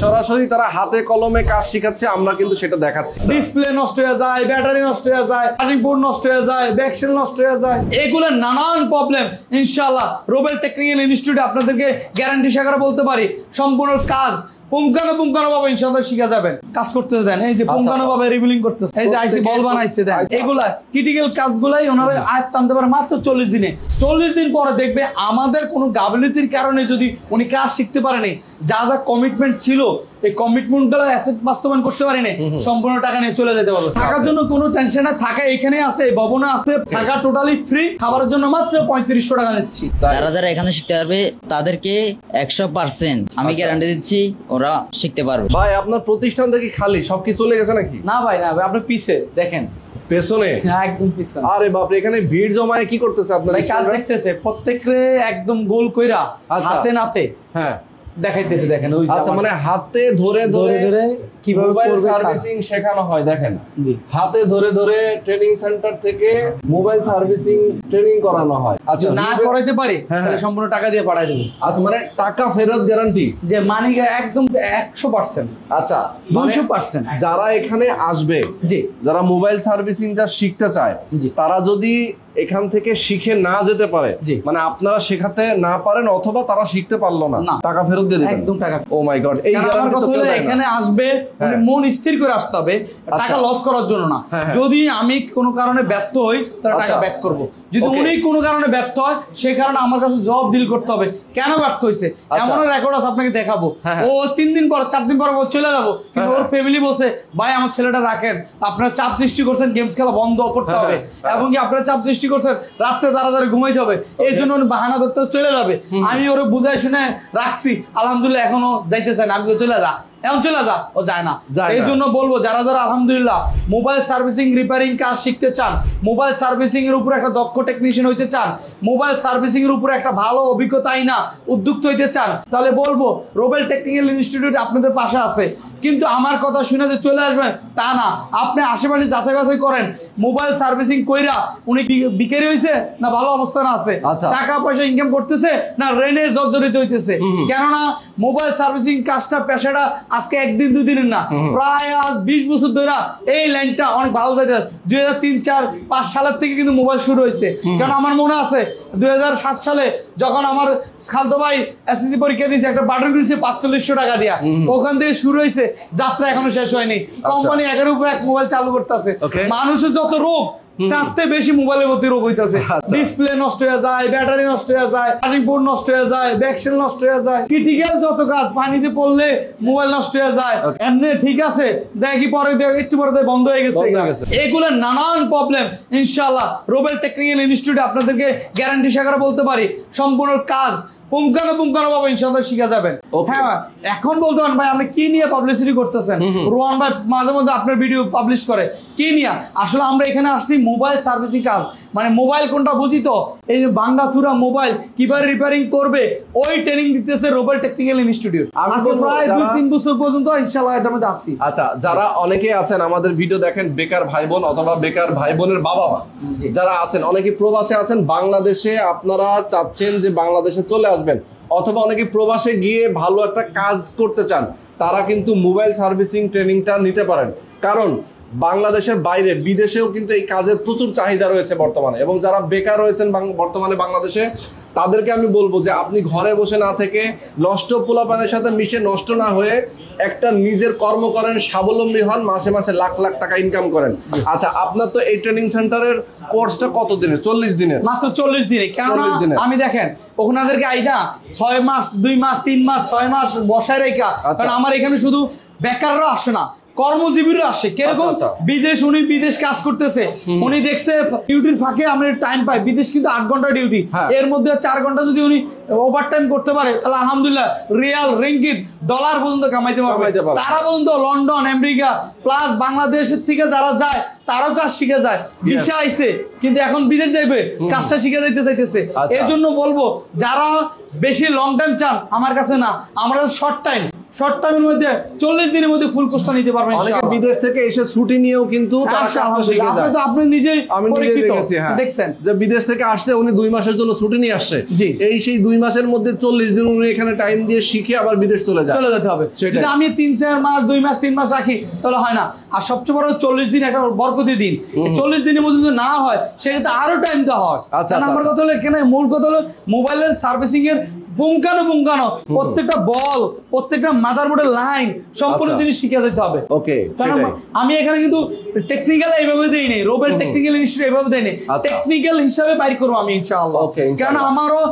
সরাসরি তারা হাতে কলমে কাজ শিখাচ্ছে, আমরা কিন্তু সেটা দেখাচ্ছি। ডিসপ্লে নষ্ট হয়ে যায়, ব্যাটারি নষ্ট হয়ে যায়, চার্জিং পোর্ট নষ্ট হয়ে যায়, ব্যাকসেল নষ্ট হয়ে যায়, এগুলো নানান প্রবলেম ইনশাআল্লাহ রোবেল টেকনিক্যাল ইনস্টিটিউটে আপনাদেরকে গ্যারান্টি সহকারে বলতে পারি সম্পূর্ণ কাজ পুঙ্খানুপুঙ্খানুভাবে ইনশাআল্লাহ শিখা যাবেন। কাজ করতে দেন, এই যে পুঙ্খানুভাবে রিভিলিং করতেছে, এই যে আইসি বল বানাইছে দেন, এগুলা ক্রিটিক্যাল কাজগুলাই ওনারা আয়ত্ত আনতে পারে মাত্র 40 দিনে। 40 দিন পরে দেখবে আমাদের কোনো গাফিলতির কারণে যদি উনি কাজ শিখতে পারেনি, যা যা কমিটমেন্ট ছিল এই কমিটমেন্টগুলো অ্যাসেট বাস্তবায়ন করতে পারেনি, সম্পূর্ণ টাকা নিয়ে চলে যেতে পারবে। থাকার জন্য কোনো টেনশন না, থাকা এখানে আছে, ভবনে আছে, থাকা টোটালি ফ্রি, খাবারের জন্য মাত্র 3500 টাকা নিচ্ছি। যারা যারা এখানে শিখতে পারবে তাদেরকে 100% আমি গ্যারান্টি দিচ্ছি ওরা শিখতে পারবে। ভাই আপনার প্রতিষ্ঠান থেকে খালি সবকিছু চলে গেছে নাকি? না ভাই না, আপনি পিছে দেখেন, পেছনে একদম পিছনে। আরে বাপরে, এখানে ভিড় জমায়ে কি করতেছে আপনারা? কাজ দেখতেছে প্রত্যেকরে একদম গোল কইরা হাতে নাতে হ্যাঁ দেখাইতেছে, দেখেন ওই আচ্ছা, মানে হাতে ধরে ধরে কিভাবে সার্ভিসিং শেখানো হয় দেখেন, হাতে ধরে ধরে ট্রেনিং সেন্টার থেকে মোবাইল সার্ভিসিং ট্রেনিং করানো হয়। আচ্ছা, না করাইতে পারি তাহলে সম্পূর্ণ টাকা দিয়ে পাঠাই দেব। আচ্ছা, মানে টাকা ফেরত গ্যারান্টি, যে মানি একদম 100%। আচ্ছা 200%। যারা এখানে আসবে, জি, যারা মোবাইল সার্ভিসিংটা শিখতে চায়, তারা যদি এখান থেকে শিখে না যেতে পারে, মানে আপনারা শেখাতে না পারেন অথবা তারা শিখতে পারলো না, টাকা ফেরত দিয়ে দিবেন একদম টাকা। ও মাই গড, এই আমার কথা হলো এখানে আসবে উনি মন স্থির করে আসতে হবে, টাকা লস করার জন্য না। যদি আমি কোনো কারণে ব্যর্থ হই তাহলে টাকা ব্যাক করব, যদি উনি কোনো কারণে ব্যর্থ হয় সেই কারণে আমার কাছে জবাব ডিল করতে হবে কেন ব্যর্থ হইছে। এমন রেকর্ড আছে আপনাকে দেখাবো, ও 3 দিন পর 4 দিন পর চলে যাবো, কিন্তু ওর ফ্যামিলি বলছে ভাই আমার ছেলেটা রাখেন, আপনারা চাপ সৃষ্টি করছেন গেমস খেলা বন্ধ করতে হবে, এবং কি আপনারা চাপ সৃষ্টি করছেন রাত্রে তাড়াতাড়ি ঘুমাইতে হবে, এই জন্য বাহানা ধরতে চলে যাবে। আমি ওরে বুঝাই শুনে রাখছি, আলহামদুলিল্লাহ এখনো যাইতে চাই না, আমি চলে যা, এখন চলে যা, ও যায় না। এই জন্য বলবো যারা যারা আলহামদুলিল্লাহ মোবাইল সার্ভিসিং রিপেয়ারিং কাজ শিখতে চান, মোবাইল সার্ভিসিং এর উপর একটা দক্ষ টেকনিশিয়ান হইতে চান, মোবাইল সার্ভিসিং এর উপর একটা ভালো অভিজ্ঞতা আইনা উদ্যুক্ত হইতে চান, তাহলে বলবো রোবেল টেকনিক্যাল ইনস্টিটিউট আপনাদের পাশে আছে। কিন্তু আমার কথা শুনে যে চলে আসবেন তা না, আপনি আশেপাশে যাচাই বাছাই করেন মোবাইল সার্ভিসিং কইরা উনি বিক্রি হইছে না ভালো অবস্থানে আছে, টাকা পয়সা ইনকাম করতেছে না রেনে জর্জরিত হইতেছে। কেননা মোবাইল সার্ভিসিং কাজটা পেশাটা আজকে একদিন দুদিনের না, প্রায় আজ 20 বছর ধরে এই লাইনটা অনেক ভালো যাইতেছে। 2003, 4, 5 সালের থেকে কিন্তু মোবাইল শুরু হয়েছে। কারণ আমার মনে আছে 2007 সালে যখন আমার খালতো ভাই এসএসসি পরীক্ষা দিয়েছে, একটা বাটন কিনছে 4500 টাকা দিয়া, ওখান থেকে শুরু হয়েছে যাত্রা, এখনো শেষ হয়নি। কোম্পানি 11 উপরে 1 মোবাইল চালু করতেছে। মানুষের যত রোগ তাতে বেশি মোবাইলের প্রতি রোগ হইতেছে। ডিসপ্লে নষ্ট হয়ে যায়, ব্যাটারি নষ্ট হয়ে যায়, চার্জিং পোর্ট নষ্ট হয়ে যায়, ব্যাকসেল নষ্ট হয়ে যায়, ক্রিটিক্যাল যত কাজ, পানিতে পড়লে মোবাইল নষ্ট হয়ে যায়। এমনি ঠিক আছে, দেখি পরে একটু পরে বন্ধ হয়ে গেছে। এগুলো নানান প্রবলেম ইনশাআল্লাহ রোবেল টেকনিক্যাল ইনস্টিটিউটে আপনাদেরকে গ্যারান্টি সহকারে বলতে পারি সম্পূর্ণ কাজ পুঙ্খানুপুঙ্খানুভাবে ইনশাআল্লাহ শিখা যাবেন। হ্যাঁ, এখন বলতে পারেন ভাই আপনি কি নিয়ে পাবলিসিটি করতেছেন? রোহান ভাই মাঝে মধ্যে আপনার ভিডিও পাবলিশ করে, কি নিয়ে? আসলে আমরা এখানে আসছি মোবাইল সার্ভিসিং কাজ, মানে মোবাইল কোনটা বুঝি তো, এই যে ভাঙ্গাচুরা মোবাইল কিভাবে রিপেয়ারিং করবে ওই ট্রেনিং দিতেছে রোবেল টেকনিক্যাল ইনস্টিটিউট। আজকে প্রায় 2-3 বছর পর্যন্ত ইনশাআল্লাহ এটার মধ্যে আসছি। আচ্ছা, যারা অনেকেই আছেন আমাদের ভিডিও দেখেন, বেকার ভাই বোন অথবা বেকার ভাই বোনের বাবা মা যারা আছেন, অনেকে প্রবাসে আছেন, বাংলাদেশে আপনারা চাচ্ছেন যে বাংলাদেশে চলে আসবেন, অথবা অনেকে প্রবাসে গিয়ে ভালো একটা কাজ করতে চান, তারা কিন্তু মোবাইল সার্ভিসিং ট্রেনিংটা নিতে পারেন। কারণ বাংলাদেশের বাইরে বিদেশেও কিন্তু এই কাজের প্রচুর চাহিদা রয়েছে বর্তমানে, এবং যারা বেকার রয়েছেন বর্তমানে বাংলাদেশে, তাদেরকে আমি বলবো যে আপনি ঘরে বসে না থেকে নষ্ট পোলাপানের সাথে মিশে নষ্ট না হয়ে একটা নিজের কর্ম করেন, স্বাবলম্বী হন, মাসে মাসে লাখ লাখ টাকা ইনকাম করেন। আচ্ছা, আপনার তো এই ট্রেনিং সেন্টারের কোর্সটা কত দিনের? 40 দিনের, মাত্র 40 দিনে। কেননা আমি দেখেন ওনাদেরকে আইনা 6 মাস, 2 মাস, 3 মাস, 6 মাস বসায় রেখা, কারণ আমার এখানে শুধু বেকাররা আসে না, কর্মজীবীরা আসে। কিরকম? বিদেশ, উনি বিদেশ কাজ করতেছে, উনি দেখছে ডিউটির ফাঁকে আমরা টাইম পাই, বিদেশ কিন্তু 8 ঘন্টা ডিউটি, এর মধ্যে 4 ঘন্টা যদি উনি ওভার টাইম করতে পারে তাহলে আলহামদুলিল্লাহ রিয়াল, রিঙ্গিত, ডলার পর্যন্ত কামাইতে পারবে। তারা পর্যন্ত লন্ডন, আমেরিকা প্লাস বাংলাদেশের থেকে যারা যায় তারাও কাজ শিখে যায়। ভিসা আইছে কিন্তু এখন বিদেশ যাইবে, কাজটা শিখে যাইতে চাইতেছে। এর জন্য বলবো যারা বেশি লং টাইম চান আমার কাছে না, আমরা শর্ট টাইম শর্ট টাইমের মধ্যে 40 দিনের মধ্যে ফুল কোর্সটা নিতে পারবেন অনেকে ইনশাআল্লাহ। বিদেশ থেকে এসে ছুটি নিয়েও কিন্তু তারা কাজটা শিখে যায়। আপনি নিজেই আমি নিজে পরীক্ষিত, দেখেছি, হ্যাঁ, দেখছেন যে বিদেশ থেকে আসছে, উনি 2 মাসের জন্য ছুটি নিয়ে আসছে। জি। সেই 2 মাসের মধ্যে 40 দিন উনি এখানে টাইম দিয়ে শিখে আবার বিদেশ চলে যেতে হবে। সেটাই। যদি আমি 3-4 মাস 2 মাস 3 মাস রাখি তাহলে হয় না। আর সবচেয়ে বড় 40 দিন একটা বরকতি দিন। 40 দিনের মধ্যে যদি না হয় সেক্ষেত্রে আরো টাইম দেওয়া হয়। কারণ আমার কথা হলো এখানে মূল কথা হলো মোবাইলের সার্ভিসিং এর পুঙ্খানো প্রত্যেকটা বল, প্রত্যেকটা মাদারবোর্ডের লাইন সম্পূর্ণ জিনিস শিখে যেতে হবে। ওকে, কারণ আমি এখানে কিন্তু টেকনিক্যাল এইভাবে দেই নাই, রোবেল টেকনিক্যাল ইনস্টিটিউট এইভাবে দেই নাই, টেকনিক্যাল হিসাবে বাইর করবো আমি ইনশাআল্লাহ। কারণ আমারও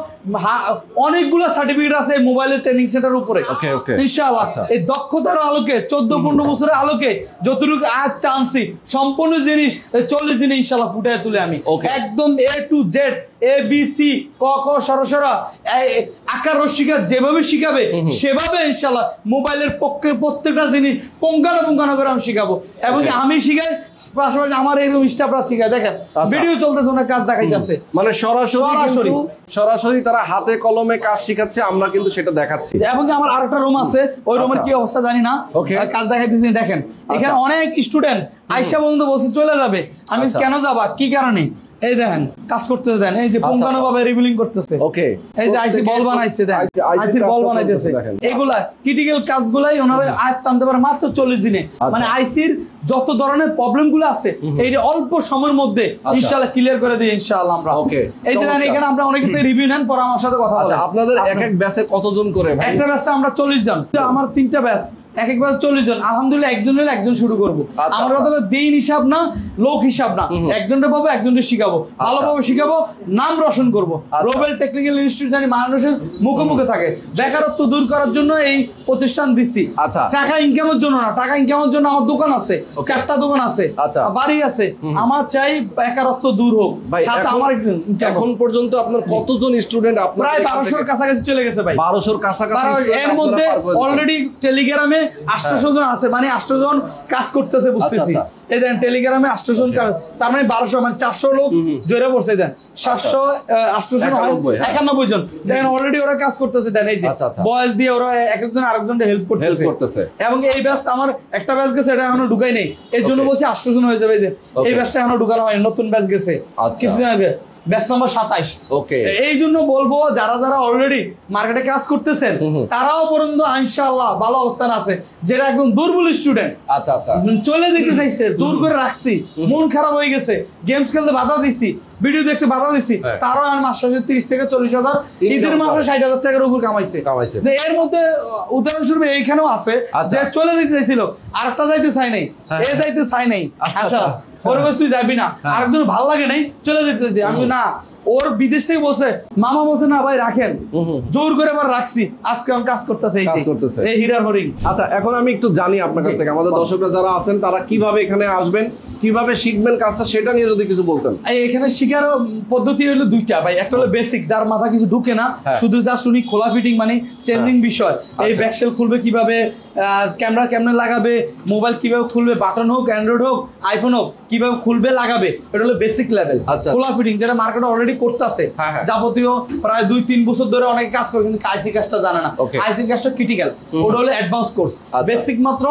অনেকগুলো সার্টিফিকেট আছে মোবাইলের ট্রেনিং সেন্টার উপরে ইনশাআল্লাহ। এই দক্ষতার আলোকে 14-15 বছরের আলোকে যতটুকু আয়ত্তে আনছি সম্পূর্ণ জিনিস 40 দিনে ইনশাআল্লাহ ফুটিয়ে তুলে আমি একদম A to Z ABC ক খ সরসরা আকার রসিকা যেভাবে শিখাবে সেভাবে ইনশাআল্লাহ মোবাইলের পক্ষে প্রত্যেকটা জিনিস পুঙ্খানো করে আমি শিখাবো। এবং আমি শিখাই, পাশাপাশি আমার এরকম স্টাফরা শিখায়। দেখেন ভিডিও চলতেছে, ওনার কাজ দেখাইতেছে, মানে সরাসরি তারা হাতে কলমে কাজ শিখাচ্ছে, আমরা কিন্তু সেটা দেখাচ্ছি। এবং আমার আরেকটা রুম আছে, ওই রুমের কি অবস্থা জানি না, কাজ দেখাইতেছি। দেখেন এখানে অনেক স্টুডেন্ট আইসা পর্যন্ত বসে চলে যাবে, আমি কেন যাবা, কি কারণে, এই দেখেন কাজ করতেছে, দেন এই যে পুঙ্খানো ভাবে রিভিলিং করতেছে। ওকে, এই যে আইসি বল বানাইছে, দেন আইসি বল বানাইতেছে। এগুলা ক্রিটিক্যাল কাজগুলাই ওনারা আয়ত্ত আনতে পারে মাত্র 40 দিনে। মানে আইসির যত ধরনের প্রবলেম গুলো আছে এই অল্প সময়ের মধ্যে ইনশাআল্লাহ ক্লিয়ার করে দিই ইনশাআল্লাহ আমরা। এই যে এখানে আমরা অনেকে রিভিউ নেন, পরে আমার সাথে কথা বলেন। আপনাদের এক এক ব্যাচে কতজন করে? একটা ব্যাচে আমরা 40 জন, আমার 3টা ব্যাচ, এক এক ব্যাচ 40 জন। আলহামদুলিল্লাহ একজন হলে একজন শুরু করবো। আমার কথা হলো দিন হিসাব না, লোক হিসাব না, একজনটা পাবো, একজনকে শিখাবো, ভালোভাবে শিখাবো, নাম রোশন করবো। রোবেল টেকনিক্যাল ইনস্টিটিউট জানি মানুষের মুখে মুখে থাকে, বেকারত্ব দূর করার জন্য এই প্রতিষ্ঠান দিচ্ছি। টাকা ইনকামের জন্য না, টাকা ইনকামের জন্য আমার দোকান আছে, 4টা দোকান আছে, বাড়ি আছে। আমার চাই বেকারত্ব দূর হোক। সাথে আমার এখন পর্যন্ত আপনার কতজন স্টুডেন্ট? প্রায় 1200-র কাছাকাছি চলে গেছে ভাই। 1200-র কাছাকাছি। এর মধ্যে অলরেডি টেলিগ্রামে 800 জন আছে, মানে 800 জন কাজ করতেছে, বুঝতেছি। এই দেন টেলিগ্রামে 800 জন, তার মানে 1200, মানে 400 লোক জড়ে পড়ছে। দেন 791 জন দেখেন অলরেডি ওরা কাজ করতেছে। দেন এই যে বয়স দিয়ে ওরা একজন আরেকজনকে হেল্প করতেছে। এবং এই ব্যাচ আমার একটা ব্যাচ গেছে, এটা এখনো ঢুকাই নেই, এর জন্য বলছি 800 জন হয়ে যাবে। এই ব্যাচটা এখনো ঢুকানো হয়, নতুন ব্যাচ গেছে কিছুদিন আগে, ব্যাচ নাম্বার 27। ওকে, এই জন্য বলবো যারা অলরেডি মার্কেটে কাজ করতেছেন তারাও পর্যন্ত ইনশাআল্লাহ ভালো অবস্থান আছে। যেটা একদম দুর্বল স্টুডেন্ট চলে যেতে চাইছে, জোর করে রাখছি, মন খারাপ হয়ে গেছে, গেমস খেলতে বাধা দিছি, ভিডিও দেখতে বাধা দিছি, তারাও আর মাস শেষে 30 থেকে 40,000, ঈদের মাসে 60,000 টাকার উপর কামাইছে। এর মধ্যে উদাহরণস্বরূপ এইখানেও আছে যে চলে যেতে চাইছিল, আরেকটা যাইতে চাই নাই, এ যাইতে চাই নাই, আচ্ছা তুই যাবি না, আরেকজন ভালো লাগে নাই, চলে যেতেছি। আমি না, ওর বিদেশ থেকে বলছে, মামা বলছে না ভাই রাখেন, জোর করে আবার রাখছি, আজকে আমি কাজ করতেছে এই হীরার হরিণ। আচ্ছা, এখন আমি একটু জানি আপনার কাছ থেকে, আমাদের দর্শকরা যারা আছেন তারা কিভাবে এখানে আসবেন, কিভাবে শিখবেন কাজটা, সেটা নিয়ে যদি কিছু বলতেন। এখানে শিখার পদ্ধতি হলো 2টা ভাই। একটা হলো বেসিক, যার মাথা কিছু ঢুকে না, শুধু যা শুনি খোলা ফিটিং, মানে চেঞ্জিং বিষয়, এই ব্যাকশেল খুলবে কিভাবে, ক্যামেরা কেমনে লাগাবে, মোবাইল কিভাবে খুলবে, বাটন হোক, অ্যান্ড্রয়েড হোক, আইফোন হোক, কিভাবে খুলবে লাগাবে, এটা হলো বেসিক লেভেল খোলা ফিটিং, যেটা মার্কেটে অলরেডি করতেছে যাবতীয় প্রায় 2-3 বছর ধরে অনেকে কাজ করে, কিন্তু আইসি কাজটা জানে না। আইসি কাজটা ক্রিটিক্যাল, ওটা হলো অ্যাডভান্স কোর্স। বেসিক মাত্র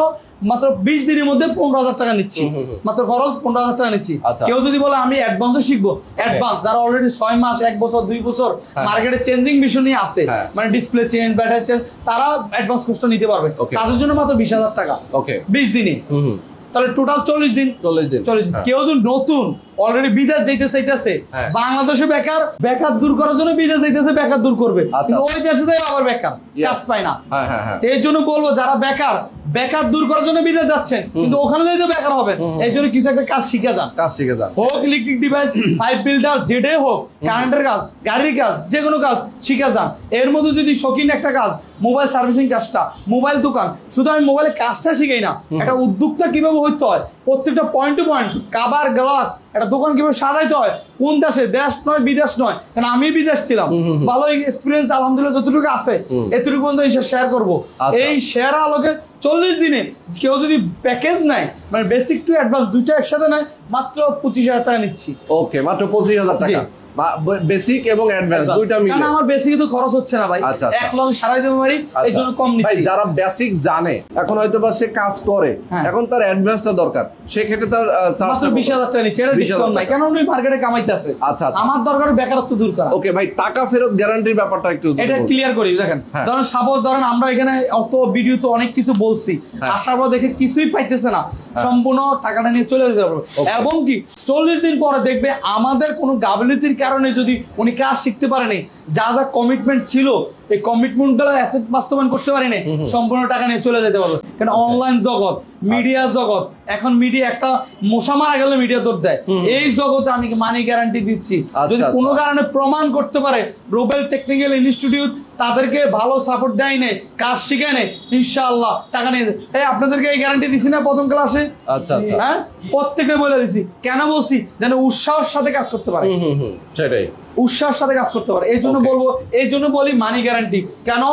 20 দিনের মধ্যে 15,000 টাকা নিচ্ছি, মাত্র খরচ 15,000 টাকা নিচ্ছি। কেউ যদি বলে আমি অ্যাডভান্সে শিখবো, অ্যাডভান্স যারা অলরেডি 6 মাস, 1 বছর, 2 বছর মার্কেটে চেঞ্জিং বিষয় নিয়ে আছে, মানে ডিসপ্লে চেঞ্জ, ব্যাটারি চেঞ্জ, তারা অ্যাডভান্স কোর্সটা নিতে পারবে। তাদের জন্য মাত্র 20,000 টাকা 20 দিনে, তাহলে টোটাল 40 দিন। কেউ যদি নতুন অলরেডি বিদেশ যাইতে চাইতেছে, বাংলাদেশে বেকার দূর করার জন্য বিদেশ যাইতেছে, বেকার দূর করবে, ওই দেশে যাই আবার বেকার, কাজ পায় না। এই জন্য বলবো যারা বেকার দূর করার জন্য বিদেশ যাচ্ছেন, কিন্তু ওখানে যাইতে বেকার হবে, এই জন্য কিছু একটা কাজ শিখে যান। হোক ইলেকট্রিক ডিভাইস, পাইপ বিল্ডার, যেটাই হোক, কারেন্টের কাজ, গাড়ির কাজ, যে কোনো কাজ শিখে যান। এর মধ্যে যদি শৌখিন একটা কাজ, মোবাইল সার্ভিসিং কাজটা, মোবাইল দোকান, শুধু আমি মোবাইলের কাজটা শিখাই না, একটা উদ্যোক্তা কিভাবে হইতে হয়, প্রত্যেকটা point to point, cover glass, একটা দোকান কিভাবে সাজাইতে হয়, কোন দেশে, দেশ নয় বিদেশ নয়, কারণ আমি বিদেশ ছিলাম, ভালো এক্সপিরিয়েন্স আলহামদুলিল্লাহ যতটুকু আছে এতটুকু পর্যন্ত শেয়ার করবো। এই শেয়ার আলোকে 40 দিনে কেউ যদি প্যাকেজ নেয়, মানে বেসিক টু অ্যাডভান্স 2টা একসাথে নেয়, মাত্র 25,000 টাকা নিচ্ছি। ওকে, মাত্র 25,000 টাকা। বেসিক এবং অ্যাডভান্স দুইটা মিলে। কারণ আমার বেসিক তো খরচ হচ্ছে না ভাই, আচ্ছা, আচ্ছা। 1 লক্ষ সারাই দিতে পারি, এই জন্য কম ভাই নিচ্ছি। যারা বেসিক জানে, এখন হয়তো বা সে কাজ করে, হ্যাঁ। এখন তার অ্যাডভান্সটা দরকার, সেক্ষেত্রে তার মাত্র 20,000 টাকা নিচ্ছে, এটা 20,000 ডিসকাউন্ট নাই, কারণ উনি মার্কেটে কামাইতেছে। আচ্ছা, আচ্ছা। আমার দরকার বেকারত্ব দূর করা। ওকে ভাই, টাকা ফেরত গ্যারান্টির ব্যাপারটা একটু এটা বলুন। ক্লিয়ার করি, দেখেন হ্যাঁ। ধরেন সাপোজ ধরেন আমরা এখানে অত ভিডিও তো অনেক কিছু বলছি, হ্যাঁ। আসার পর দেখে কিছুই পাইতেছে না, সম্পূর্ণ টাকাটা নিয়ে চলে যেতে পারবে। এবং কি 40 দিন পরে দেখবে আমাদের কোনো গাফিলতির কারণে যদি উনি কাজ শিখতে পারেনি, যা যা কমিটমেন্ট ছিল এই কমিটমেন্ট গুলো অ্যাসেট বাস্তবায়ন করতে পারিনি, সম্পূর্ণ টাকা নিয়ে চলে যেতে পারবে। কারণ অনলাইন জগৎ, মিডিয়া জগৎ, এখন মিডিয়া একটা মশা মারা গেলে মিডিয়া দৌড় দেয়, এই জগতে আমি মানি গ্যারান্টি দিচ্ছি। যদি কোনো কারণে প্রমাণ করতে পারে রোবেল টেকনিক্যাল ইনস্টিটিউট তাদেরকে ভালো সাপোর্ট দেয় নাই, কাজ শিখায় নাই, ইনশাআল্লাহ টাকা নিয়ে এই আপনাদেরকে এই গ্যারান্টি দিছি না প্রথম ক্লাসে? আচ্ছা, আচ্ছা। হ্যাঁ, প্রত্যেককে বলে দিছি। কেন বলছি? যেন উৎসাহের সাথে কাজ করতে পারে, সেটাই উৎসাহের সাথে কাজ করতে পারে। এই জন্য বলবো, এই জন্য বলি মানি গ্যারান্টি। কেন?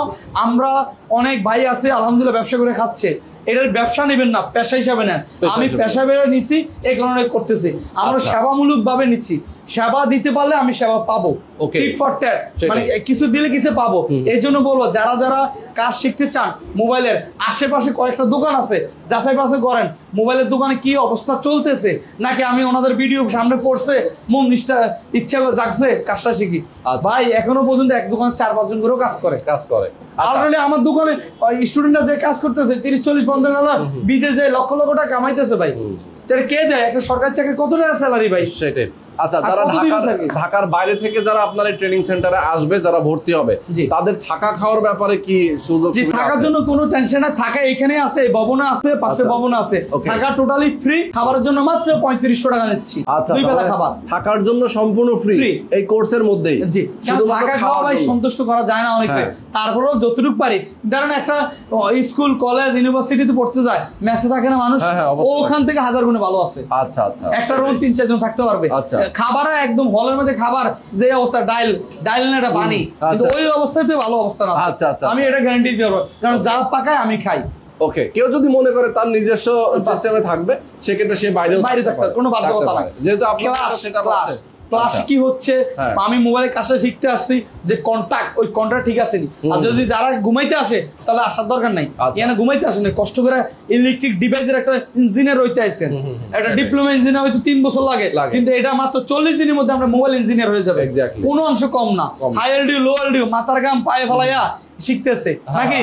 আমরা অনেক ভাই আছে আলহামদুলিল্লাহ ব্যবসা করে খাচ্ছে, এটার ব্যবসা নেবেন না, পেশা হিসাবে নেন। আমি পেশা ভেবে নিচ্ছি, এই কারণে করতেছি। আমরা সেবামূলক ভাবে নিচ্ছি, সেবা দিতে পারলে আমি সেবা পাবো, টিট ফর ট্যাট, মানে কিছু দিলে কিছু পাবো। এই জন্য বলবো যারা যারা কাজ শিখতে চান, মোবাইলের আশেপাশে কয়েকটা দোকান আছে, যাচাই বাছাই করেন মোবাইলের দোকানে কি অবস্থা চলতেছে, নাকি আমি ওনাদের ভিডিও সামনে পড়ছে মন নিষ্ঠা ইচ্ছা জাগছে কাজটা শিখি। ভাই এখনো পর্যন্ত এক দোকানে 4-5 জন করেও কাজ করে। অলরেডি আমার দোকানে স্টুডেন্টরা যে কাজ করতেছে 30-40-50 হাজার, বিদেশে লক্ষ লক্ষ টাকা কামাইতেছে ভাই। তাহলে কে দেয়? একটা সরকারি চাকরি কত টাকা স্যালারি ভাই? সেটাই। আচ্ছা, যারা ঢাকার বাইরে থেকে যারা আপনার এই ট্রেনিং সেন্টারে আসবে, যারা ভর্তি হবে, তাদের থাকা খাওয়ার ব্যাপারে কি সুযোগ? জি, থাকার জন্য কোনো টেনশন না, থাকা এখানে আছে, ভবনে আছে, পাশে ভবন আছে, থাকা টোটালি ফ্রি। খাবারের জন্য মাত্র 3500 টাকা নিচ্ছি, 2 বেলা খাবার। থাকার জন্য সম্পূর্ণ ফ্রি এই কোর্সের মধ্যেই। জি, শুধু থাকা খাওয়া ভাই সন্তুষ্ট করা যায় না অনেকে, তারপরেও যতটুকু পারি। ধরেন একটা স্কুল, কলেজ, ইউনিভার্সিটিতে পড়তে যায়, মেসে থাকে না মানুষ, ওখান থেকে 1000 গুণে ভালো আছে। আচ্ছা, আচ্ছা। একটা রুম 3-4 জন থাকতে পারবে। খাবারও একদম হলের মধ্যে খাবার যে অবস্থা, ডাইল না এটা বানি, কিন্তু ওই অবস্থাতে ভালো অবস্থা না। আচ্ছা, আচ্ছা। আমি এটা গ্যারান্টি দিতে পারবো, কারণ যা পাকায় আমি খাই। ওকে, কেউ যদি মনে করে তার নিজস্ব সিস্টেমে থাকবে, সেক্ষেত্রে সে বাইরে থাকতে পারে, কোনো বাধ্যকতা নাই। যেহেতু আপনার সেটা আছে ক্লাস কি হচ্ছে, আমি মোবাইলের কাজটা শিখতে আসছি, যে কন্টাক্ট, ওই কন্টাক্ট ঠিক আছে নি। আর যদি যারা ঘুমাইতে আসে তাহলে আসার দরকার নাই, এখানে ঘুমাইতে আসে না, কষ্ট করে ইলেকট্রিক ডিভাইসের একটা ইঞ্জিনিয়ার হইতে আসছেন, একটা ডিপ্লোমা ইঞ্জিনিয়ার হয়তো 3 বছর লাগে, কিন্তু এটা মাত্র 40 দিনের মধ্যে আমরা মোবাইল ইঞ্জিনিয়ার হয়ে যাবে, কোনো অংশ কম না। হাই এলডি, লো এলডি, মাথার গাম পায়ে ফেলাইয়া শিখতেছে নাকি,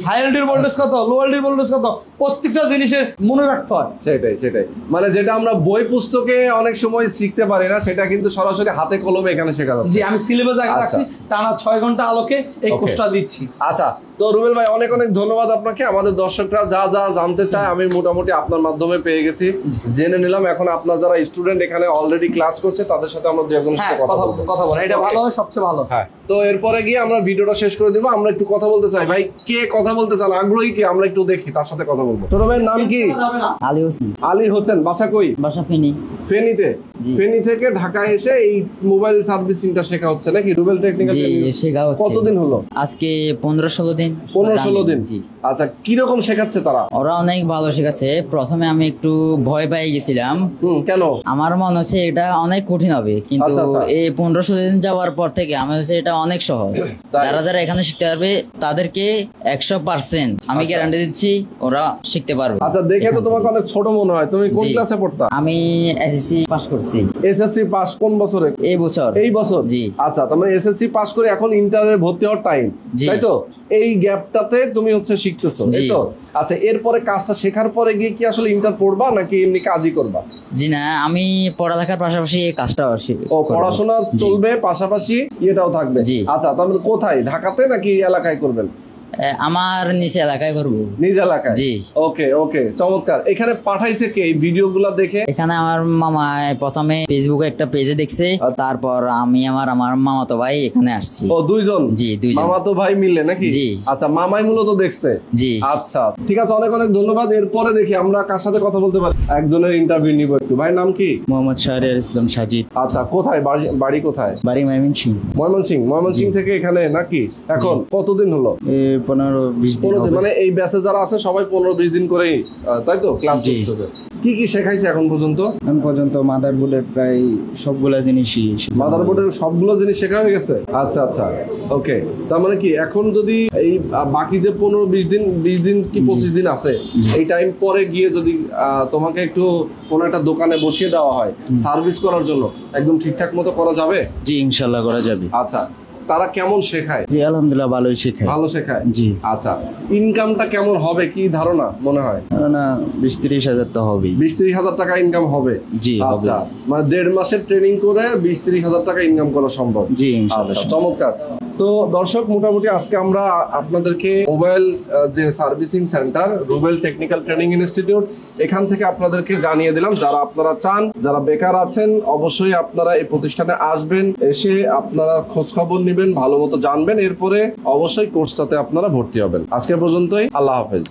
হাই এলডির ভোল্টেজ কত, লো এলডির ভোল্টেজ কত, প্রত্যেকটা জিনিসের মনে রাখতে হয়। সেটাই। মানে যেটা আমরা বই পুস্তকে অনেক সময় শিখতে পারি না, সেটা কিন্তু সরাসরি হাতে কলমে এখানে শেখা যাচ্ছে। জি, আমি সিলেবাস আগে রাখছি, টানা 6 ঘন্টা আলোকে এই কোর্সটা দিচ্ছি। আচ্ছা, তো রুবেল ভাই অনেক অনেক ধন্যবাদ আপনাকে। আমাদের দর্শকরা যা যা জানতে চায় আমি মোটামুটি আপনার মাধ্যমে পেয়ে গেছি, জেনে নিলাম। এখন আপনার যারা স্টুডেন্ট এখানে অলরেডি ক্লাস করছে, তাদের সাথে আমরা দুই একজনের সাথে কথা বলবো, এটা ভালো হয়, সবচেয়ে ভালো। হ্যাঁ, তো এরপরে গিয়ে আমরা ভিডিওটা শেষ করে দিব। আমরা একটু কথা বলতে চাই, ভাই কে কথা বলতে চান, আগ্রহী কি, আমরা একটু দেখি, তার সাথে কথা বলবো। ছোট ভাইয়ের নাম কি? আলী হোসেন। আলী হোসেন, বাসা কই? বাসা ফেনী। ফেনীতে? ফেনী থেকে ঢাকায় এসে এই মোবাইল সার্ভিসিংটা শেখা হচ্ছে নাকি রুবেল টেকনিক্যাল? জি, শেখা হচ্ছে। কতদিন হলো? আজকে 15-16 দিন। 15-16 দিন। জি। আচ্ছা, কি রকম শেখাচ্ছে তারা? ওরা অনেক ভালো শেখাচ্ছে। প্রথমে আমি একটু ভয় পেয়ে গেছিলাম। কেন? আমার মনে হচ্ছে এটা অনেক কঠিন হবে, কিন্তু এই 15-16 দিন যাওয়ার পর থেকে আমার হচ্ছে এটা অনেক সহজ। যারা যারা এখানে শিখতে পারবে তাদেরকে 100% আমি গ্যারান্টি দিচ্ছি ওরা শিখতে পারবে। আচ্ছা, দেখে তো তোমাকে অনেক ছোট মনে হয়। তুমি কোন ক্লাসে পড়তা? আমি এসএসসি পাস করছি। এসএসসি পাস কোন বছরে? এই বছর। এই বছর? জি। আচ্ছা, তাহলে এসএসসি পাস করে এখন ইন্টারে ভর্তি হওয়ার টাইম, তাই তো? এই গ্যাপটাতে তুমি হচ্ছে শিখতেছো, তাই তো? আচ্ছা, এরপরে কাজটা শেখার পরে গিয়ে কি আসলে ইন্টার পড়বা নাকি এমনি কাজই করবা? জি না, আমি পড়ালেখার পাশাপাশি এই কাজটাও ও পড়াশোনা চলবে, পাশাপাশি এটাও থাকবে। আচ্ছা, তাহলে কোথায়, ঢাকাতে নাকি এলাকায় করবেন? আমার নিচে এলাকায় করবো। নিজ এলাকায়? জি। ওকে, চমৎকার। এখানে পাঠাইছে কে এই ভিডিওগুলো দেখে? এখানে আমার মামা প্রথমে ফেসবুকে একটা পেজে দেখছে, তারপর আমি আমার মামাতো ভাই এখানে আসছি। ও, দুইজন? জি, দুইজন মামাতো ভাই মিলে নাকি? জি। আচ্ছা, মামাই মূলত দেখছে? জি। আচ্ছা, ঠিক আছে, অনেক অনেক ধন্যবাদ। এরপরে দেখি আমরা কার সাথে কথা বলতে পারি, একজনের ইন্টারভিউ নিব একটু। ভাই নাম কি? মোহাম্মদ শাহরিয়ার ইসলাম সাজিদ। আচ্ছা, কোথায় বাড়ি কোথায়? বাড়ি ময়মনসিংহ। ময়মনসিংহ থেকে এখানে নাকি? এখন কতদিন হলো? 15-20 দিন হবে। মানে এই ব্যাচে যারা আছে সবাই 15-20 দিন করেই তাই তো ক্লাস জি। করছে। কি কি শেখাইছে এখন পর্যন্ত? এখন পর্যন্ত মাদারবোর্ডের প্রায় সবগুলা জিনিসই শেখানো মাদারবোর্ডের সবগুলো জিনিস শেখা হয়ে গেছে। আচ্ছা আচ্ছা, ওকে। তার মানে কি এখন যদি এই বাকি যে 15-20 দিন, 20 দিন কি 25 দিন আছে, এই টাইম পরে গিয়ে যদি তোমাকে একটু কোনো একটা দোকানে বসিয়ে দেওয়া হয় সার্ভিস করার জন্য, একদম ঠিকঠাক মতো করা যাবে? জি, ইনশাল্লাহ করা যাবে। আচ্ছা, তারা কেমন শেখায়? জি, আলহামদুলিল্লাহ ভালোই শেখায়। ভালো শেখায়। জি। আচ্ছা, ইনকামটা কেমন হবে কি ধারণা মনে হয়? না, 20-30 হাজার তো হবেই। 20-30 হাজার টাকা ইনকাম হবে? জি, হবে। আচ্ছা, মানে 1.5 মাসের ট্রেনিং করে 20-30 হাজার টাকা ইনকাম করা সম্ভব? জি, ইনশাল্লাহ। আচ্ছা, চমৎকার। তো দর্শক, মোটামুটি আজকে আমরা আপনাদেরকে মোবাইল যে servicing centre Rubel technical training institute, এখান থেকে আপনাদেরকে জানিয়ে দিলাম, যারা আপনারা চান, যারা বেকার আছেন, অবশ্যই আপনারা এই প্রতিষ্ঠানে আসবেন, এসে আপনারা খোঁজ খবর নেবেন, ভালো মতো জানবেন, এরপরে অবশ্যই কোর্সটাতে আপনারা ভর্তি হবেন। আজকে পর্যন্তই, আল্লাহ হাফেজ।